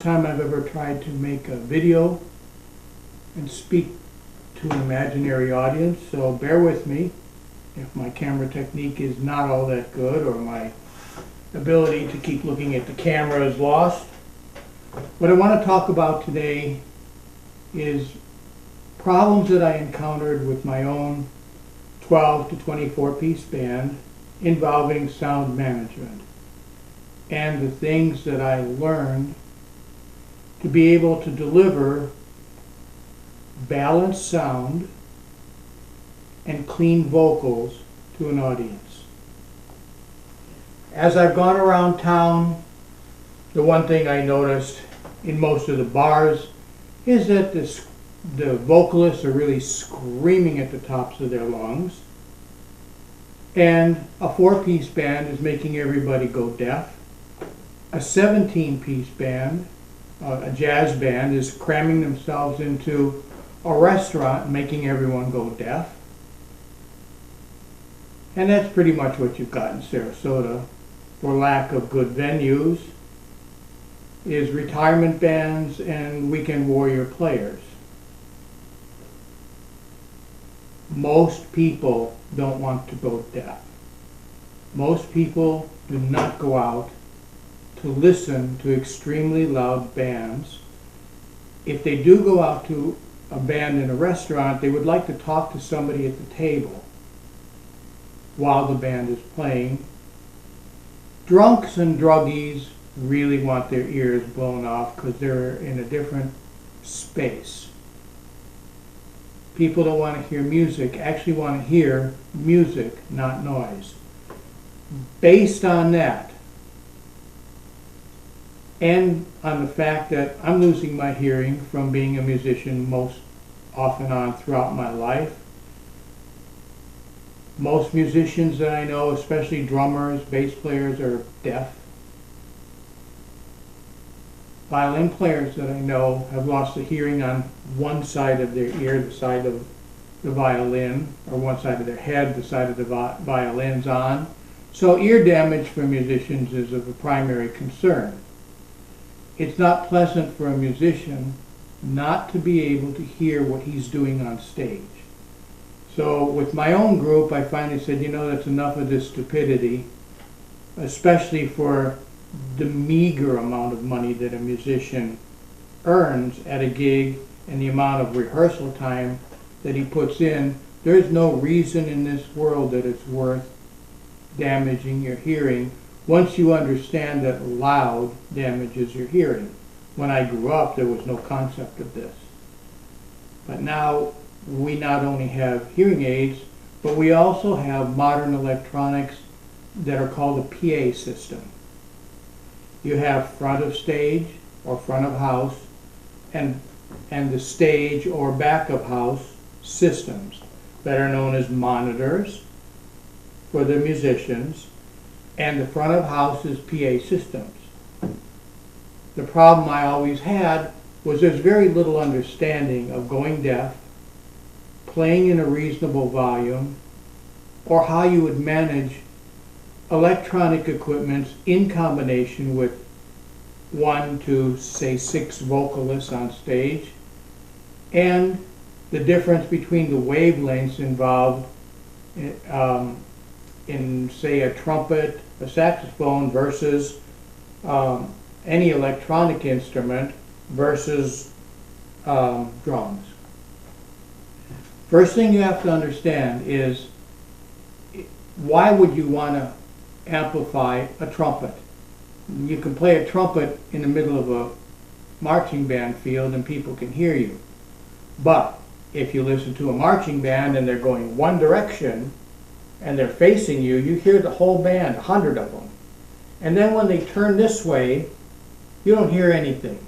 Time I've ever tried to make a video and speak to an imaginary audience, so bear with me if my camera technique is not all that good or my ability to keep looking at the camera is lost. What I want to talk about today is problems that I encountered with my own 12 to 24 piece band involving sound management and the things that I learned to be able to deliver balanced sound and clean vocals to an audience. As I've gone around town, the one thing I noticed in most of the bars is that the vocalists are really screaming at the tops of their lungs, and a 4-piece band is making everybody go deaf. A 17-piece band, a jazz band, is cramming themselves into a restaurant and making everyone go deaf. And that's pretty much what you've got in Sarasota, for lack of good venues, is retirement bands and weekend warrior players. Most people don't want to go deaf. Most people do not go out to listen to extremely loud bands. If they do go out to a band in a restaurant, they would like to talk to somebody at the table while the band is playing. Drunks and druggies really want their ears blown off because they're in a different space. People don't want to hear music, actually want to hear music, not noise. Based on that, and on the fact that I'm losing my hearing from being a musician most off and on throughout my life. Most musicians that I know, especially drummers, bass players, are deaf. Violin players that I know have lost the hearing on one side of their ear, the side of the violin, or one side of their head, the side of the violin's on. So ear damage for musicians is of a primary concern. It's not pleasant for a musician not to be able to hear what he's doing on stage. So with my own group, I finally said, that's enough of this stupidity, especially for the meager amount of money that a musician earns at a gig and the amount of rehearsal time that he puts in. There's no reason in this world that it's worth damaging your hearing once you understand that loud damages your hearing. When I grew up, there was no concept of this. But now we not only have hearing aids, but we also have modern electronics that are called a PA system. You have front of stage or front of house and the stage or back of house systems that are known as monitors for the musicians, and the front of house is PA systems. The problem I always had was there's very little understanding of going deaf, playing in a reasonable volume, or how you would manage electronic equipment in combination with 1 to say 6 vocalists on stage, and the difference between the wavelengths involved in say a trumpet, a saxophone versus any electronic instrument versus drums. First thing you have to understand is, why would you want to amplify a trumpet? You can play a trumpet in the middle of a marching band field and people can hear you. But if you listen to a marching band and they're going one direction and they're facing you, you hear the whole band, 100 of them. And then when they turn this way, you don't hear anything.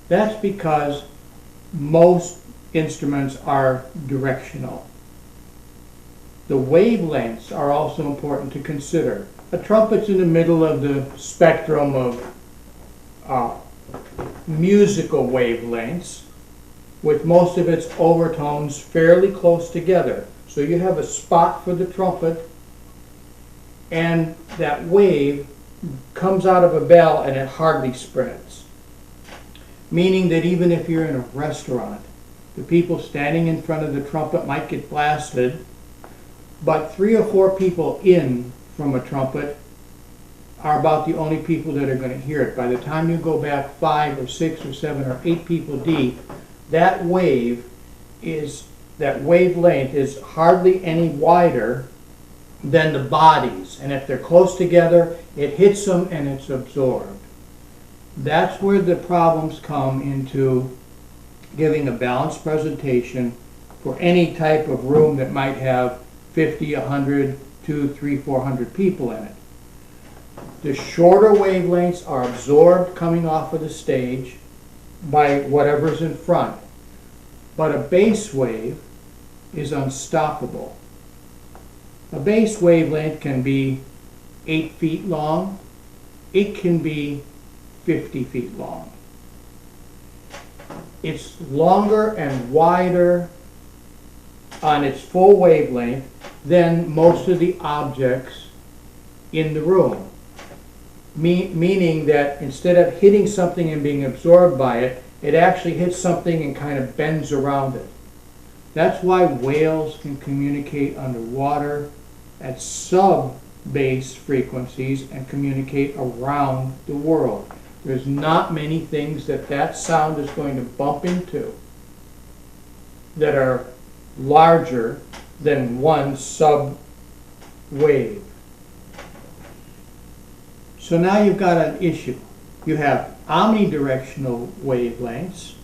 That's because most instruments are directional. The wavelengths are also important to consider. A trumpet's in the middle of the spectrum of musical wavelengths, with most of its overtones fairly close together. So you have a spot for the trumpet, and that wave comes out of a bell and it hardly spreads. meaning that even if you're in a restaurant, the people standing in front of the trumpet might get blasted, but 3 or 4 people in from a trumpet are about the only people that are going to hear it. By the time you go back 5 or 6 or 7 or 8 people deep, that wavelength is hardly any wider than the bodies. And if they're close together, it hits them and it's absorbed. That's where the problems come into giving a balanced presentation for any type of room that might have 50, 100, 200, 300, 400 people in it. The shorter wavelengths are absorbed coming off of the stage by whatever's in front. But a bass wave is unstoppable. A bass wavelength can be 8 feet long. It can be 50 feet long. It's longer and wider on its full wavelength than most of the objects in the room. Meaning that instead of hitting something and being absorbed by it, it actually hits something and kind of bends around it. That's why whales can communicate underwater at sub-bass frequencies and communicate around the world. There's not many things that sound is going to bump into that are larger than one sub-wave. So now you've got an issue. You have omnidirectional wavelengths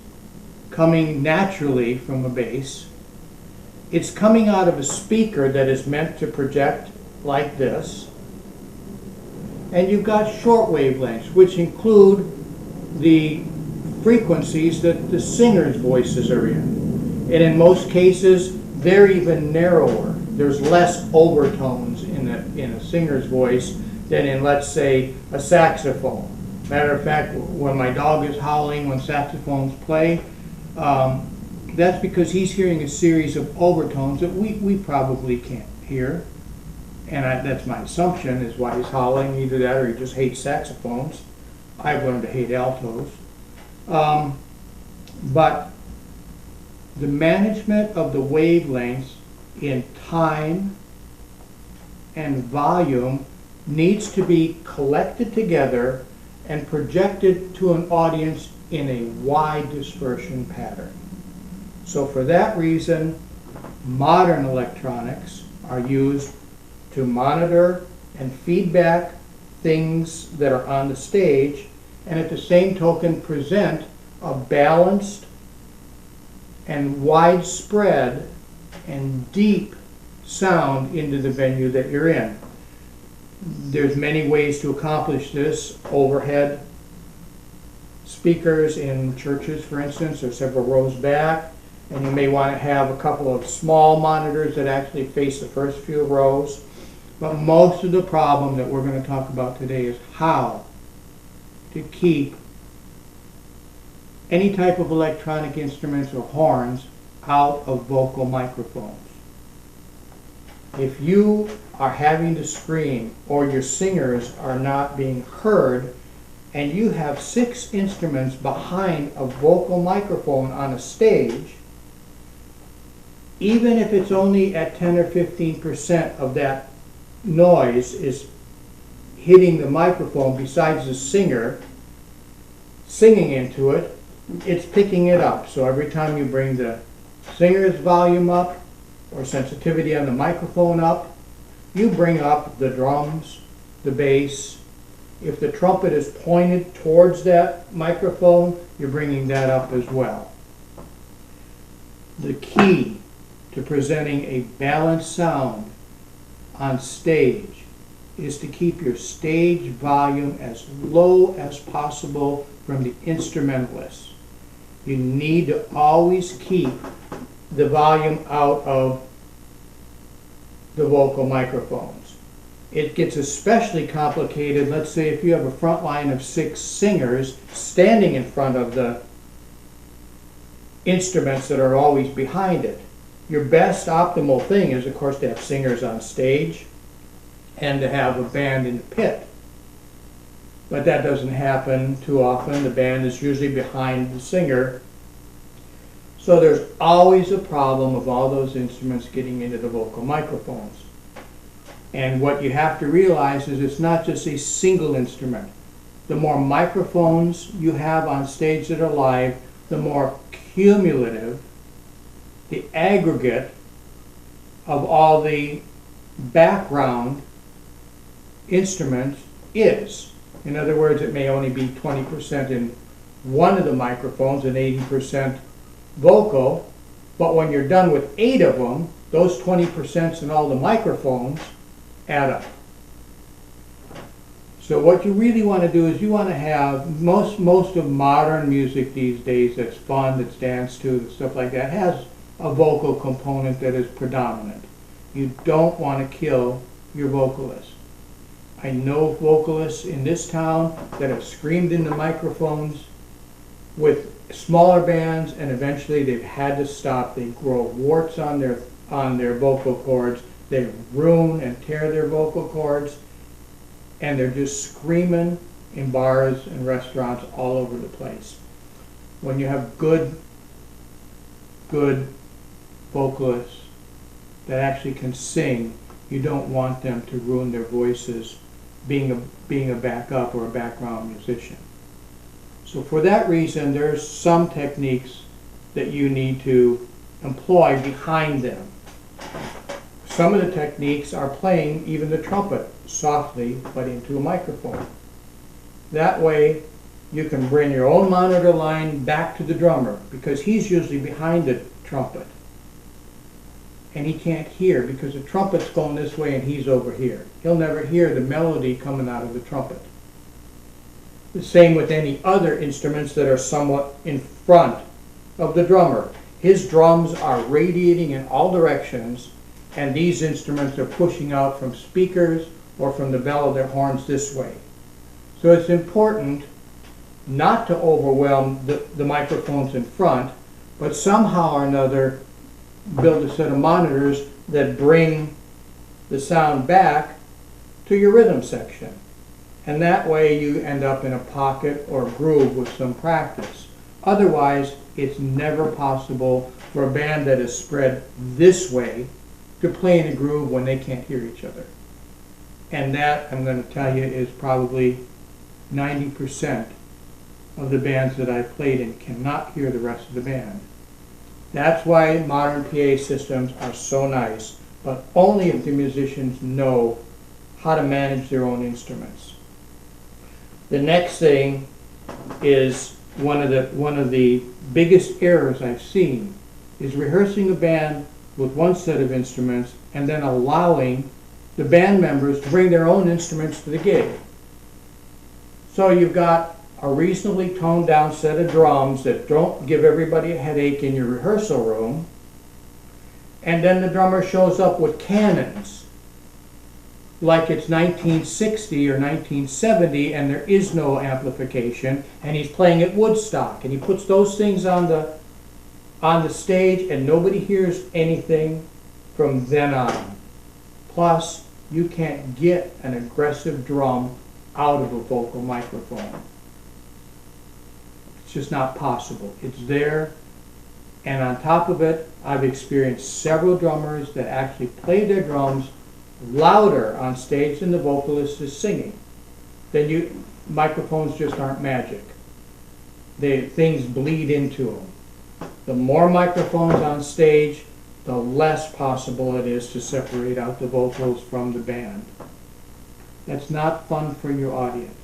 coming naturally from a bass. It's coming out of a speaker that is meant to project like this. And you've got short wavelengths, which include the frequencies that the singer's voices are in. And in most cases, they're even narrower. There's less overtones in a singer's voice than in, let's say, a saxophone. Matter of fact, when my dog is howling when saxophones play, that's because he's hearing a series of overtones that we probably can't hear. And that's my assumption, is why he's howling. Either that or he just hates saxophones. I've learned to hate altos. But the management of the wavelengths in time and volume needs to be collected together and projected to an audience in a wide dispersion pattern. So for that reason, modern electronics are used to monitor and feedback things that are on the stage, and at the same token present a balanced and widespread and deep sound into the venue that you're in. There's many ways to accomplish this. Overhead speakers in churches, for instance, are several rows back, and you may want to have a couple of small monitors that actually face the first few rows. But most of the problem that we're going to talk about today is how to keep any type of electronic instruments or horns out of vocal microphones. If you are having to scream or your singers are not being heard and you have 6 instruments behind a vocal microphone on a stage, even if it's only at 10 or 15% of that noise is hitting the microphone besides the singer singing into it, it's picking it up. So every time you bring the singer's volume up or sensitivity on the microphone up, you bring up the drums, the bass. If the trumpet is pointed towards that microphone, you're bringing that up as well. The key to presenting a balanced sound on stage is to keep your stage volume as low as possible from the instrumentalists. You need to always keep the volume out of the vocal microphones. It gets especially complicated, let's say if you have a front line of 6 singers standing in front of the instruments that are always behind it. Your best optimal thing is, of course, to have singers on stage and to have a band in the pit. but that doesn't happen too often. The band is usually behind the singer. So there's always a problem of all those instruments getting into the vocal microphones. And what you have to realize is it's not just a single instrument. The more microphones you have on stage that are live, the more cumulative the aggregate of all the background instruments is. In other words, it may only be 20% in one of the microphones and 80% vocal, but when you're done with 8 of them, those 20% in all the microphones add up. So what you really want to do is you want to have, most of modern music these days that's fun, that's danced to, stuff like that, has a vocal component that is predominant. You don't want to kill your vocalists. I know vocalists in this town that have screamed into microphones with smaller bands, and eventually they've had to stop. They grow warts on their vocal cords. They ruin and tear their vocal cords, and they're just screaming in bars and restaurants all over the place. When you have good vocalists that actually can sing, you don't want them to ruin their voices being a backup or a background musician. So for that reason, there's some techniques that you need to employ behind them. Some of the techniques are playing even the trumpet softly, but into a microphone. That way, you can bring your own monitor line back to the drummer, because he's usually behind the trumpet. And he can't hear because the trumpet's going this way and he's over here. He'll never hear the melody coming out of the trumpet. The same with any other instruments that are somewhat in front of the drummer. His drums are radiating in all directions, and these instruments are pushing out from speakers or from the bell of their horns this way. So it's important not to overwhelm the microphones in front, but somehow or another build a set of monitors that bring the sound back to your rhythm section. And that way you end up in a pocket or a groove with some practice. Otherwise, it's never possible for a band that is spread this way to play in a groove when they can't hear each other. And that, I'm going to tell you, is probably 90% of the bands that I've played in cannot hear the rest of the band. That's why modern PA systems are so nice, but only if the musicians know how to manage their own instruments. The next thing is one of the biggest errors I've seen is rehearsing a band with one set of instruments and then allowing the band members to bring their own instruments to the gig. So you've got a reasonably toned down set of drums that don't give everybody a headache in your rehearsal room, and then the drummer shows up with cannons like it's 1960 or 1970 and there is no amplification, and he's playing at Woodstock, and he puts those things on the stage and nobody hears anything from then on. Plus, you can't get an aggressive drum out of a vocal microphone. It's just not possible. It's there, and on top of it, I've experienced several drummers that actually play their drums louder on stage than the vocalist is singing. Then microphones just aren't magic. Things bleed into them. The more microphones on stage, the less possible it is to separate out the vocals from the band. That's not fun for your audience.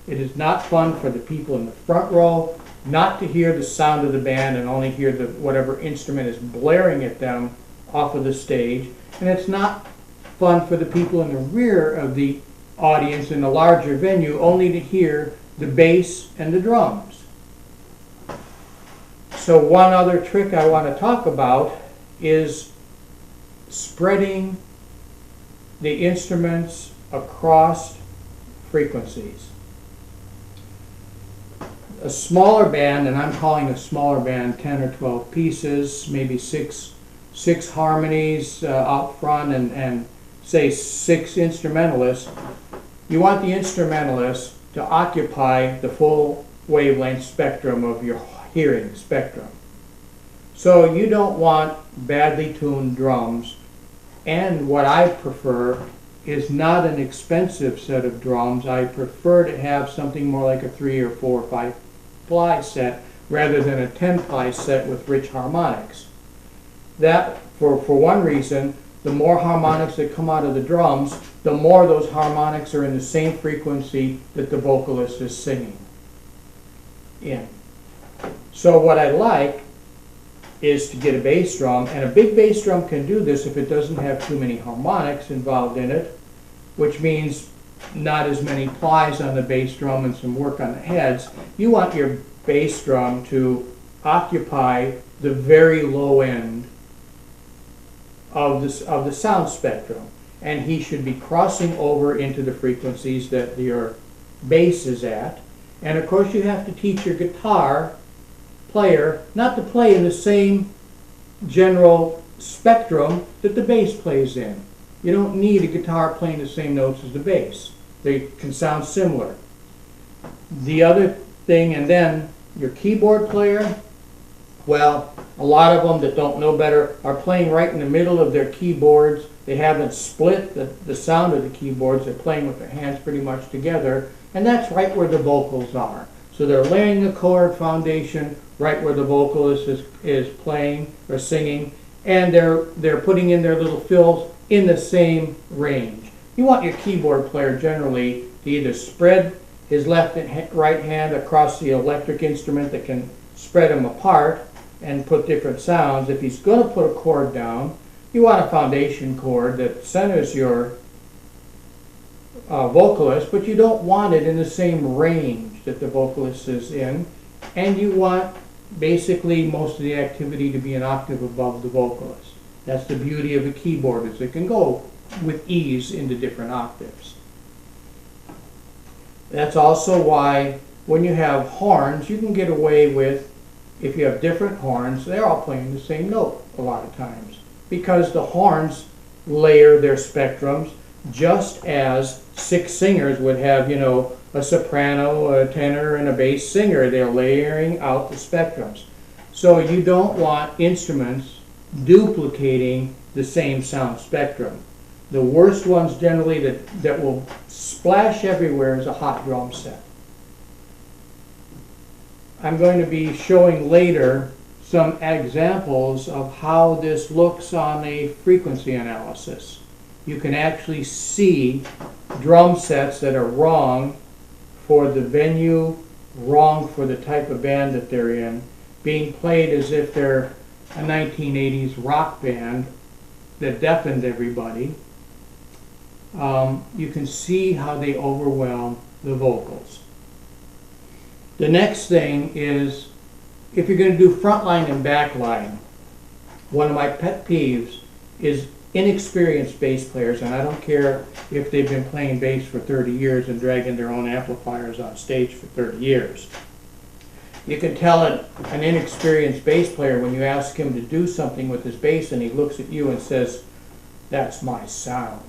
It is not fun for the people in the front row not to hear the sound of the band and only hear whatever instrument is blaring at them off of the stage. And it's not fun for the people in the rear of the audience in the larger venue only to hear the bass and the drums. So one other trick I want to talk about is spreading the instruments across frequencies. A smaller band, and I'm calling a smaller band 10 or 12 pieces, maybe six harmonies out front, and say 6 instrumentalists. You want the instrumentalists to to occupy the full wavelength spectrum of your hearing spectrum. So you don't want badly tuned drums, and what I prefer is not an expensive set of drums. I prefer to have something more like a 3 or 4 or 5 ply set rather than a 10 ply set with rich harmonics. That, for one reason, the more harmonics that come out of the drums, the more those harmonics are in the same frequency that the vocalist is singing in. So what I like is to get a bass drum, and a big bass drum can do this if it doesn't have too many harmonics involved in it, which means not as many plies on the bass drum and some work on the heads. You want your bass drum to occupy the very low end of the sound spectrum, and he should be crossing over into the frequencies that your bass is at. And of course you have to teach your guitar player not to play in the same general spectrum that the bass plays in. You don't need a guitar playing the same notes as the bass. They can sound similar. The other thing, and then your keyboard player, well, a lot of them that don't know better are playing right in the middle of their keyboards. They haven't split the sound of the keyboards. They're playing with their hands pretty much together, and that's right where the vocals are. So they're laying the chord foundation right where the vocalist is playing or singing, and they're putting in their little fills in the same range. You want your keyboard player generally to either spread his left and right hand across the electric instrument that can spread them apart and put different sounds. If he's going to put a chord down, you want a foundation chord that centers your vocalist, but you don't want it in the same range that the vocalist is in, and you want basically most of the activity to be an octave above the vocalist. That's the beauty of a keyboard, is it can go with ease into different octaves. That's also why when you have horns, you can get away with, if you have different horns, they're all playing the same note a lot of times, because the horns layer their spectrums just as 6 singers would have, you know, a soprano, a tenor, and a bass singer. They're layering out the spectrums. So you don't want instruments duplicating the same sound spectrum. The worst ones generally that will splash everywhere is a hot drum set. I'm going to be showing later some examples of how this looks on a frequency analysis. You can actually see drum sets that are wrong for the venue, wrong for the type of band that they're in, being played as if they're a 1980s rock band that deafened everybody. You can see how they overwhelm the vocals. The next thing is, if you're going to do front line and back line, one of my pet peeves is inexperienced bass players, and I don't care if they've been playing bass for 30 years and dragging their own amplifiers on stage for 30 years. You can tell an inexperienced bass player when you ask him to do something with his bass and he looks at you and says, "That's my sound."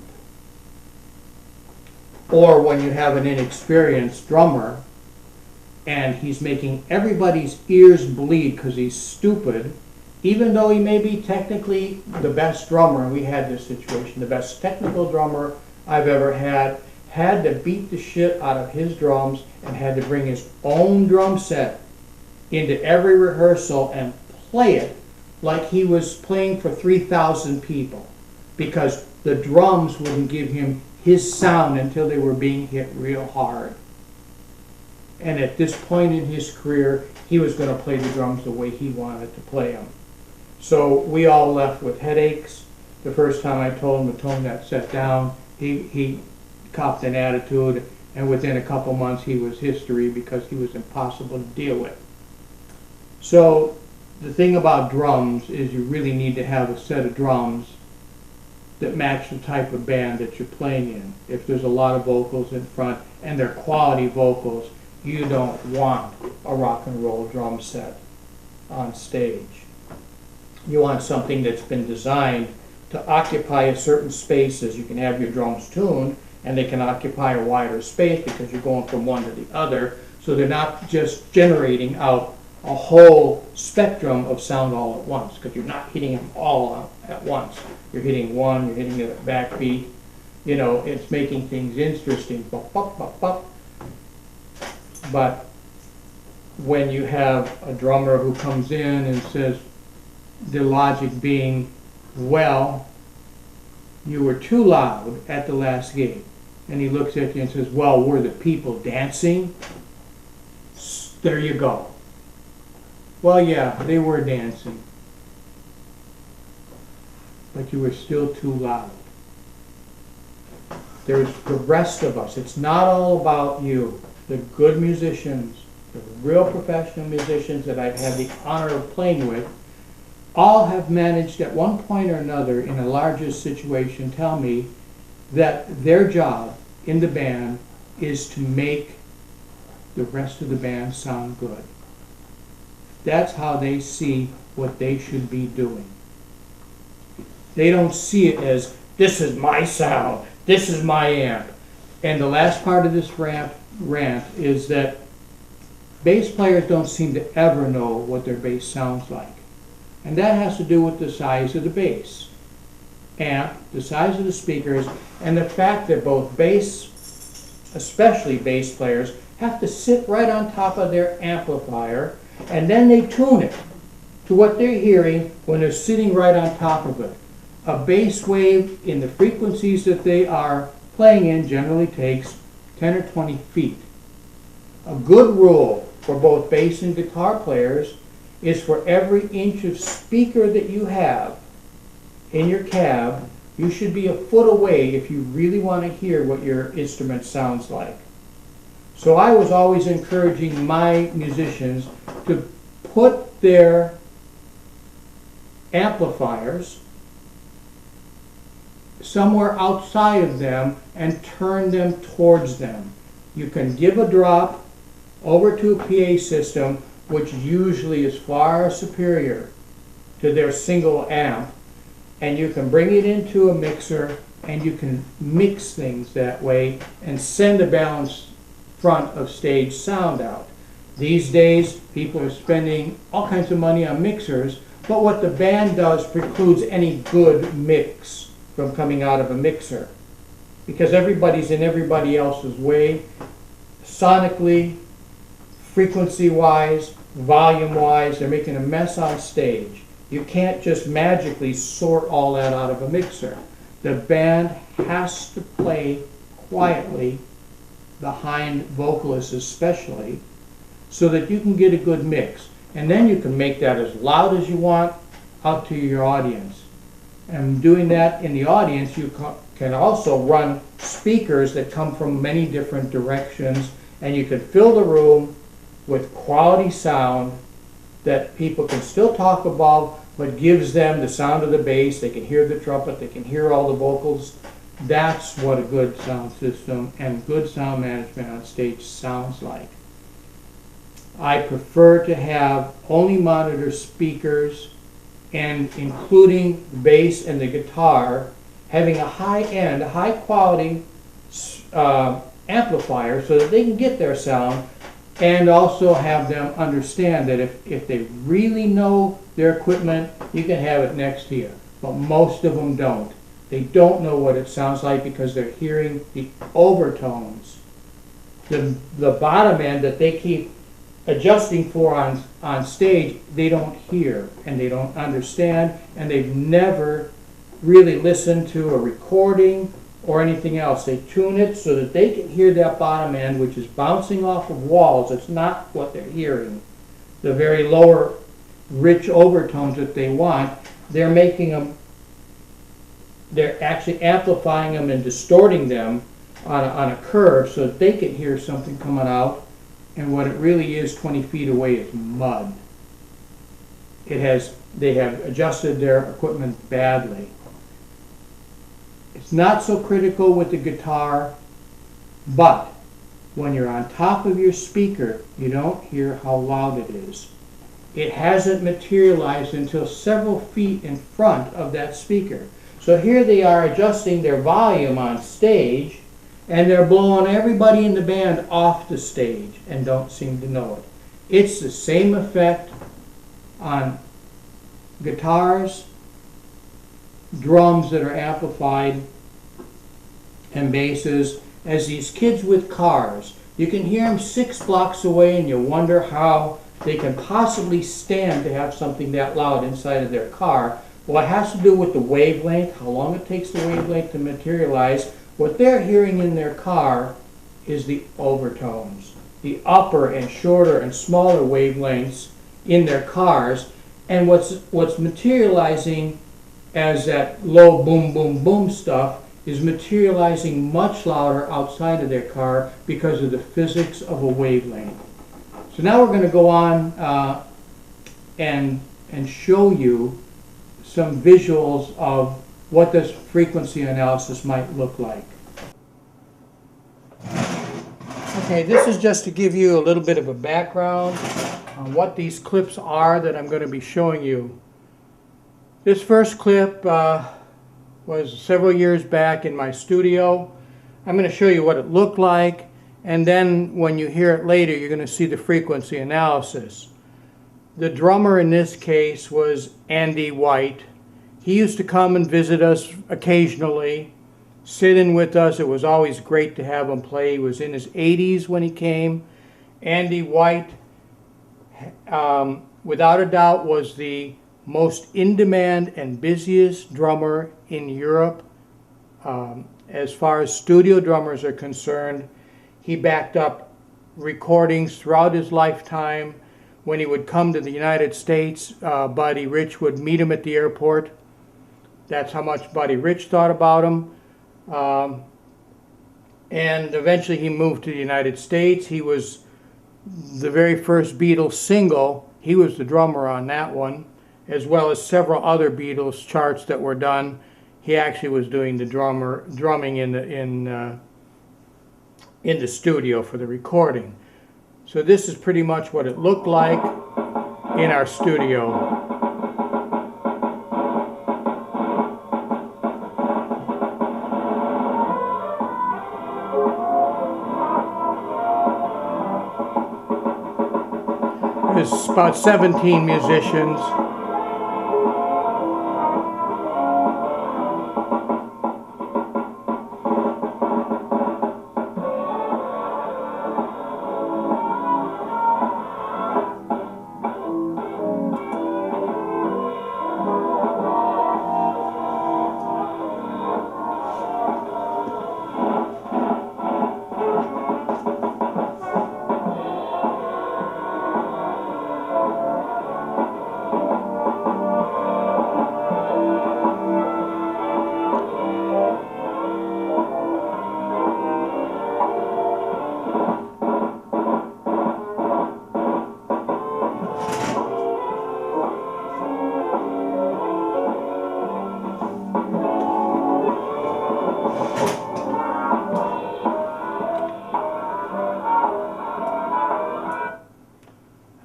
Or when you have an inexperienced drummer and he's making everybody's ears bleed because he's stupid, even though he may be technically the best drummer, and we had this situation, the best technical drummer I've ever had to beat the shit out of his drums and had to bring his own drum set into every rehearsal and play it like he was playing for 3,000 people, because the drums wouldn't give him his sound until they were being hit real hard. And at this point in his career, he was going to play the drums the way he wanted to play them. So we all left with headaches. The first time I told him to tone that set down, he copped an attitude, and within a couple months he was history because he was impossible to deal with. So the thing about drums is you really need to have a set of drums that match the type of band that you're playing in. If there's a lot of vocals in front and they're quality vocals, you don't want a rock and roll drum set on stage. You want something that's been designed to occupy a certain space, as you can have your drums tuned, and they can occupy a wider space because you're going from one to the other, so they're not just generating out a whole spectrum of sound all at once, because you're not hitting them all at once. You're hitting one, you're hitting the backbeat. You know, it's making things interesting. Bop, bop, bop, bop. But when you have a drummer who comes in and says, the logic being, well, you were too loud at the last gig. And he looks at you and says, well, were the people dancing? There you go. Well, yeah, they were dancing. But you were still too loud. There's the rest of us. It's not all about you. The good musicians, the real professional musicians that I've had the honor of playing with, all have managed at one point or another in a larger situation tell me that their job in the band is to make the rest of the band sound good. That's how they see what they should be doing. They don't see it as, this is my sound, this is my amp. And the last part of this rant is that bass players don't seem to ever know what their bass sounds like. And that has to do with the size of the bass amp, the size of the speakers, and the fact that both bass, especially bass players, have to sit right on top of their amplifier, and then they tune it to what they're hearing when they're sitting right on top of it. A bass wave in the frequencies that they are playing in generally takes 10 or 20 feet. A good rule for both bass and guitar players is for every inch of speaker that you have in your cab, you should be a foot away if you really want to hear what your instrument sounds like. So I was always encouraging my musicians to put their amplifiers somewhere outside of them and turn them towards them. You can give a drop over to a PA system, which usually is far superior to their single amp, and you can bring it into a mixer and you can mix things that way and send a balanced front of stage sound out. These days people are spending all kinds of money on mixers, but what the band does precludes any good mix from coming out of a mixer, because everybody's in everybody else's way, sonically, frequency-wise, volume-wise. They're making a mess on stage. You can't just magically sort all that out of a mixer. The band has to play quietly, behind vocalists especially, so that you can get a good mix. And then you can make that as loud as you want out to your audience. And doing that in the audience, you can also run speakers that come from many different directions, and you can fill the room with quality sound that people can still talk above, but gives them the sound of the bass. They can hear the trumpet, they can hear all the vocals. That's what a good sound system and good sound management on stage sounds like. I prefer to have only monitor speakers, and including the bass and the guitar, having a high-end, high-quality amplifier so that they can get their sound, and also have them understand that if they really know their equipment, you can have it next to you. But most of them don't. They don't know what it sounds like because they're hearing the overtones. The bottom end that they keep adjusting for on stage, they don't hear and they don't understand, and they've never really listened to a recording or anything else. They tune it so that they can hear that bottom end, which is bouncing off of walls. It's not what they're hearing. The very lower, rich overtones that they want, they're making them, they're actually amplifying them and distorting them on a curve so that they can hear something coming out, and what it really is 20 feet away is mud. They have adjusted their equipment badly. It's not so critical with the guitar, but when you're on top of your speaker, you don't hear how loud it is. It hasn't materialized until several feet in front of that speaker. So here they are adjusting their volume on stage, and they're blowing everybody in the band off the stage and don't seem to know it. It's the same effect on guitars, drums that are amplified, and basses as these kids with cars. You can hear them 6 blocks away and you wonder how they can possibly stand to have something that loud inside of their car. Well, it has to do with the wavelength, how long it takes the wavelength to materialize. What they're hearing in their car is the overtones, the upper and shorter and smaller wavelengths in their cars, and what's materializing as that low boom, boom, boom stuff is materializing much louder outside of their car because of the physics of a wavelength. So now we're going to go on and show you some visuals of what this frequency analysis might look like. Okay, this is just to give you a little bit of a background on what these clips are that I'm going to be showing you. This first clip was several years back in my studio. I'm going to show you what it looked like, and then when you hear it later, you're going to see the frequency analysis. The drummer in this case was Andy White. He used to come and visit us occasionally, sit in with us. It was always great to have him play. He was in his 80s when he came. Andy White, without a doubt, was the most in-demand and busiest drummer in Europe. As far as studio drummers are concerned, he backed up recordings throughout his lifetime. When he would come to the United States, Buddy Rich would meet him at the airport. That's how much Buddy Rich thought about him. And eventually he moved to the United States. He was the very first Beatles single. He was the drummer on that one, as well as several other Beatles charts that were done. He actually was doing the drumming in the studio for the recording. So this is pretty much what it looked like in our studio. There's about 17 musicians.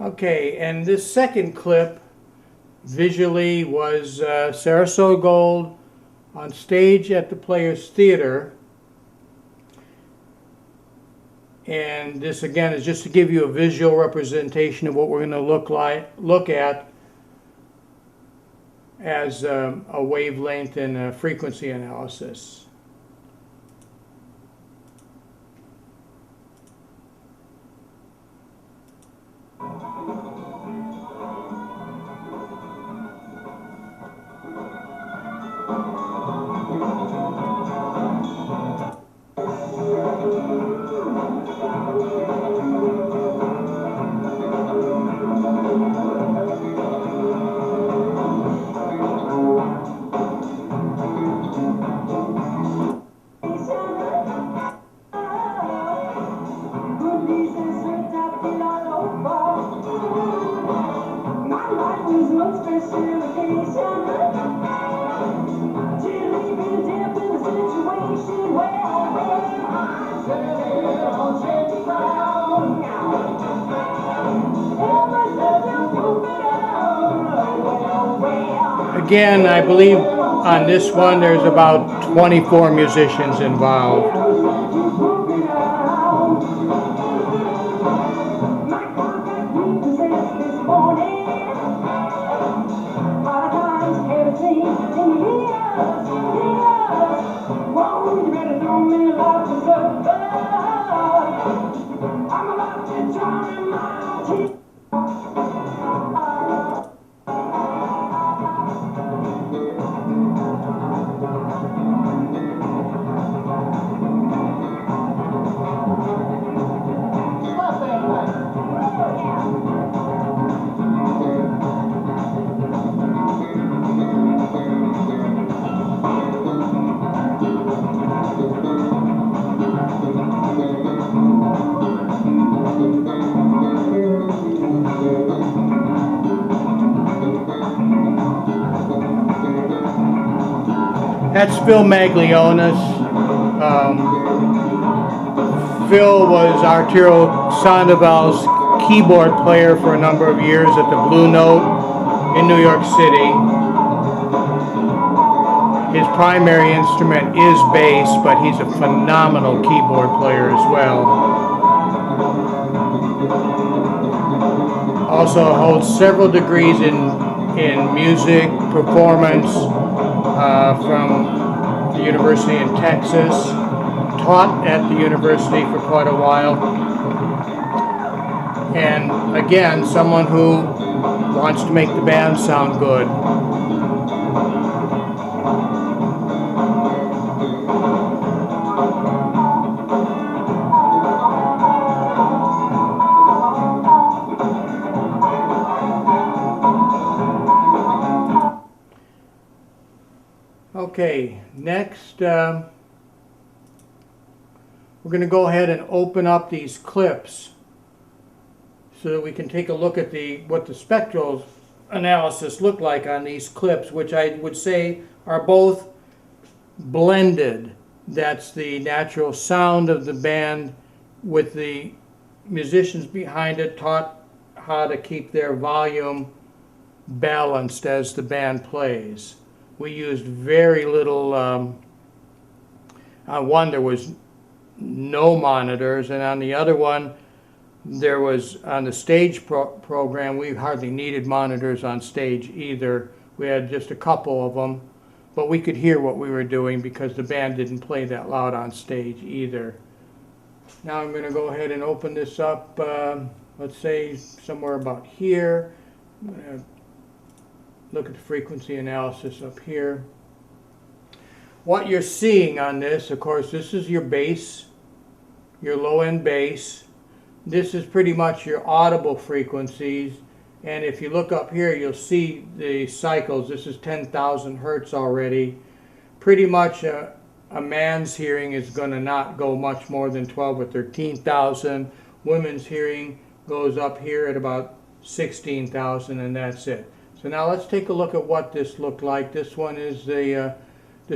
Okay, and this second clip visually was Sarasota Gold on stage at the Players Theater. And this again is just to give you a visual representation of what we're going to look at as a wavelength and a frequency analysis. Again, I believe on this one there's about 24 musicians involved. That's Phil Maglionis. Phil was Arturo Sandoval's keyboard player for a number of years at the Blue Note in New York City. His primary instrument is bass, but he's a phenomenal keyboard player as well. Also holds several degrees in music, performance, from the university in Texas, taught at the university for quite a while, and again, someone who wants to make the band sound good. Okay, next we're going to go ahead and open up these clips so that we can take a look at what the spectral analysis looked like on these clips, which I would say are both blended. That's the natural sound of the band with the musicians behind it taught how to keep their volume balanced as the band plays. We used very little, on one there was no monitors, and on the other one there was, on the stage program, we hardly needed monitors on stage either. We had just a couple of them, but we could hear what we were doing because the band didn't play that loud on stage either. Now I'm going to go ahead and open this up, let's say somewhere about here. I'm going to look at the frequency analysis up here. What you're seeing on this, of course, this is your bass, your low-end bass. This is pretty much your audible frequencies, and if you look up here, you'll see the cycles. This is 10,000 hertz already. Pretty much a man's hearing is going to not go much more than 12 or 13,000. Women's hearing goes up here at about 16,000, and that's it. So now let's take a look at what this looked like. This one is the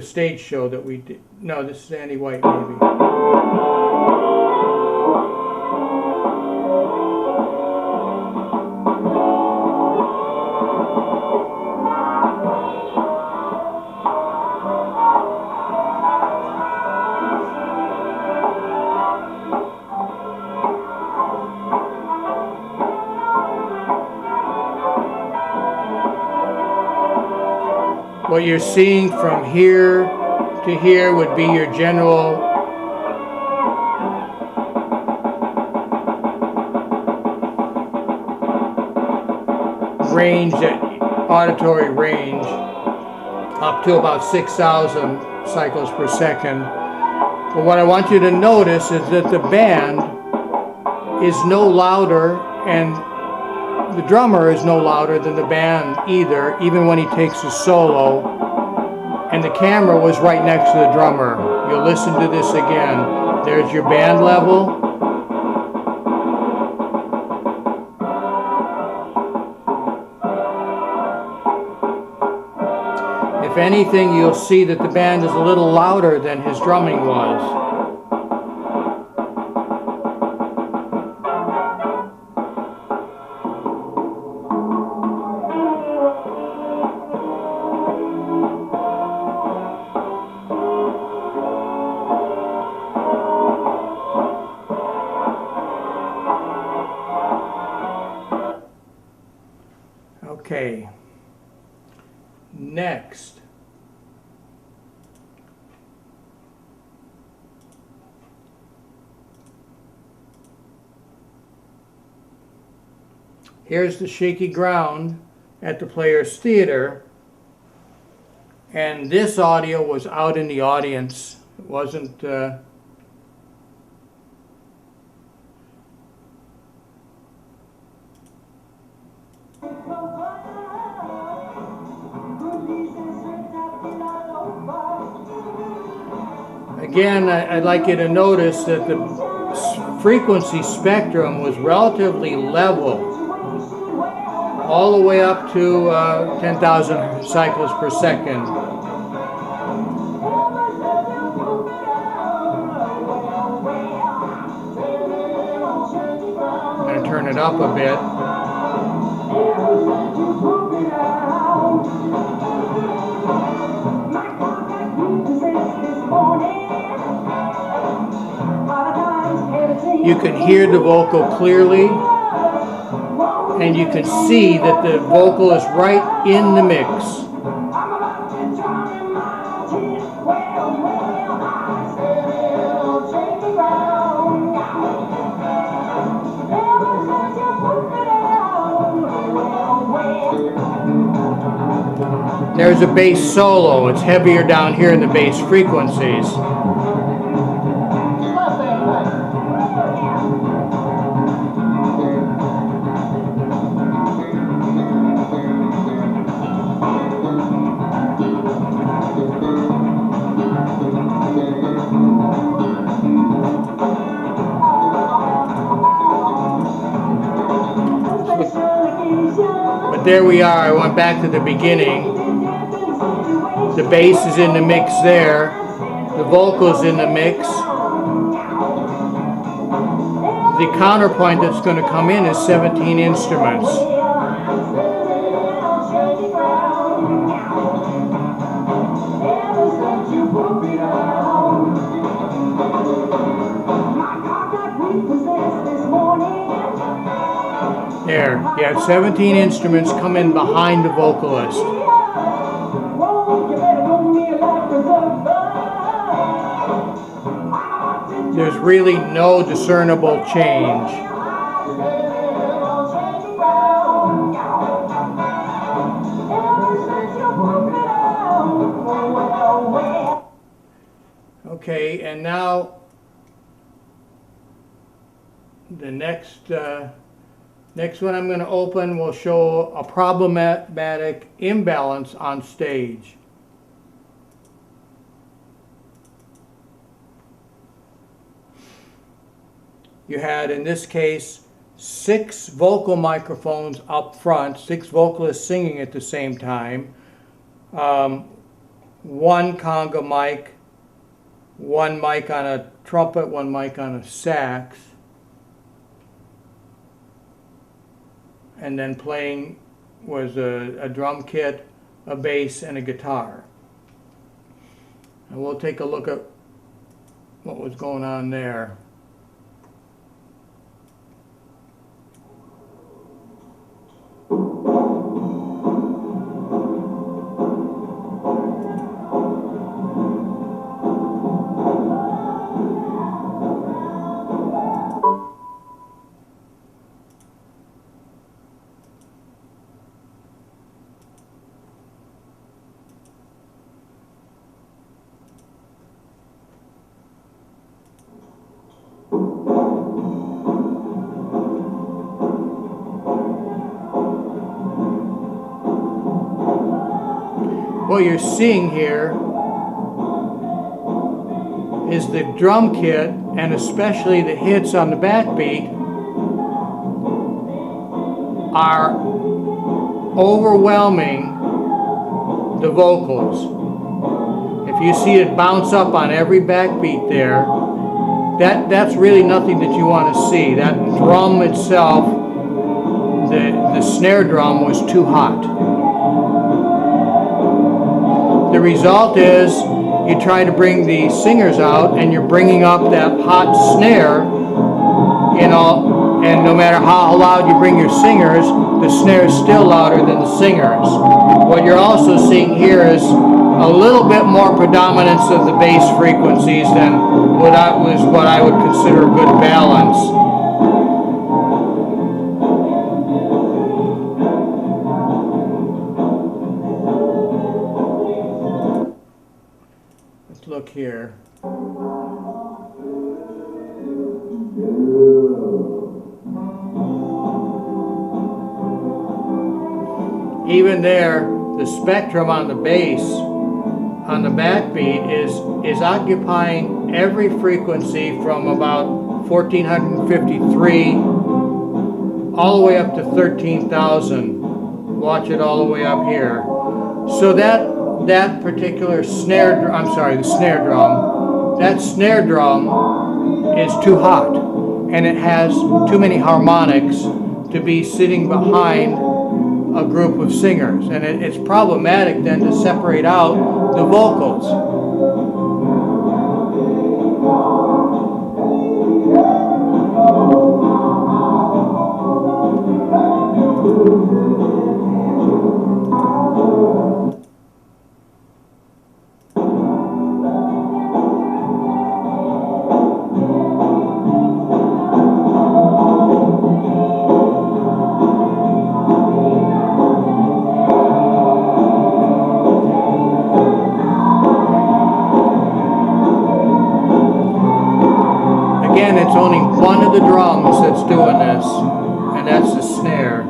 stage show that we did. No, this is Andy White maybe. What you're seeing from here to here would be your general range, auditory range, up to about 6,000 cycles per second. But what I want you to notice is that the band is no louder, and the drummer is no louder than the band either, even when he takes a solo, and the camera was right next to the drummer. You'll listen to this again. There's your band level. If anything, you'll see that the band is a little louder than his drumming was. Okay. Next. Here's the shaky ground at the Players Theater, and this audio was out in the audience. It wasn't again, I'd like you to notice that the frequency spectrum was relatively level all the way up to 10,000 cycles per second. I'm going to turn it up a bit. You can hear the vocal clearly, and you can see that the vocal is right in the mix. There's a bass solo. It's heavier down here in the bass frequencies. But there we are. I went back to the beginning. The bass is in the mix there. The vocal's in the mix. The counterpoint that's going to come in is 17 instruments. There, you have 17 instruments come in behind the vocalist. There's really no discernible change. Okay, and now the next one I'm going to open will show a problematic imbalance on stage. You had, in this case, 6 vocal microphones up front, 6 vocalists singing at the same time, 1 conga mic, 1 mic on a trumpet, 1 mic on a sax, and then playing was a drum kit, a bass, and a guitar. And we'll take a look at what was going on there. What you're seeing here is the drum kit, and especially the hits on the backbeat, are overwhelming the vocals. If you see it bounce up on every backbeat there, that's really nothing that you want to see. That drum itself, the snare drum, was too hot. The result is you try to bring the singers out and you're bringing up that hot snare, you know, And no matter how loud you bring your singers, the snare is still louder than the singers. What you're also seeing here is a little bit more predominance of the bass frequencies than what I would consider a good balance. Let's look here. Even there, the spectrum on the bass, on the backbeat, is occupying every frequency from about 1453 all the way up to 13,000. Watch it all the way up here. So that particular snare, I'm sorry, the snare drum, that snare drum is too hot, and it has too many harmonics to be sitting behind a group of singers, and it's problematic then to separate out the vocals. Again, it's only one of the drums that's doing this, and that's the snare.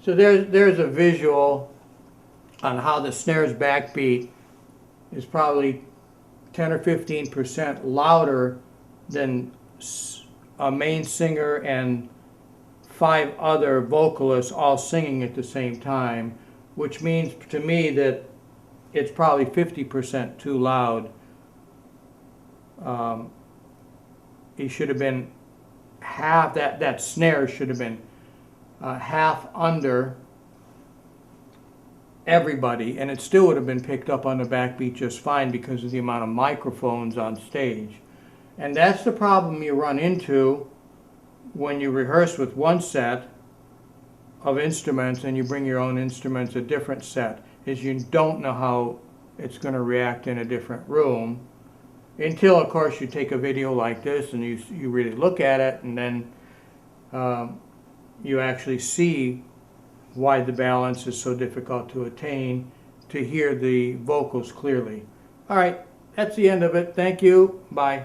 So there's a visual on how the snare's backbeat is probably 10 or 15% louder than a main singer and 5 other vocalists all singing at the same time, which means to me that it's probably 50% too loud. It should have been half, that snare should have been half under everybody, and it still would have been picked up on the backbeat just fine because of the amount of microphones on stage. And that's the problem you run into when you rehearse with one set of instruments and you bring your own instruments, a different set, is you don't know how it's going to react in a different room until, of course, you take a video like this and you really look at it, and then you actually see why the balance is so difficult to attain, to hear the vocals clearly. All right, that's the end of it. Thank you. Bye.